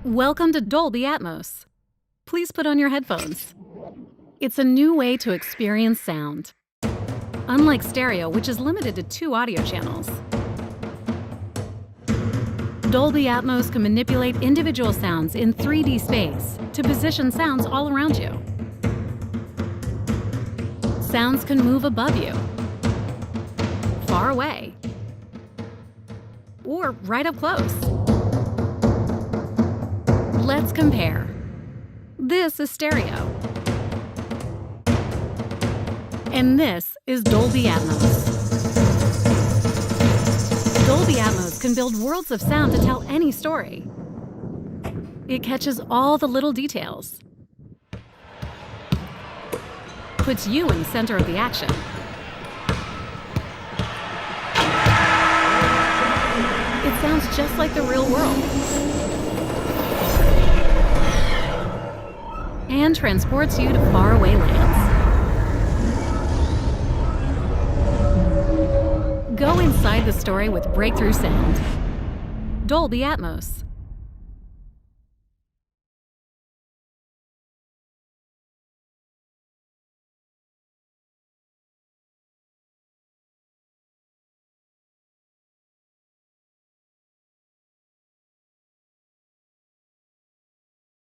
Welcome to Dolby Atmos. Please put on your headphones. It's a new way to experience sound. Unlike stereo, which is limited to 2 audio channels, Dolby Atmos can manipulate individual sounds in 3D space to position sounds all around you. Sounds can move above you, far away, or right up close. Let's compare. This is stereo. And this is Dolby Atmos. Dolby Atmos can build worlds of sound to tell any story. It catches all the little details, puts you in the center of the action, it sounds just like the real world, and transports you to faraway lands. Go inside the story with breakthrough sound. Dolby Atmos.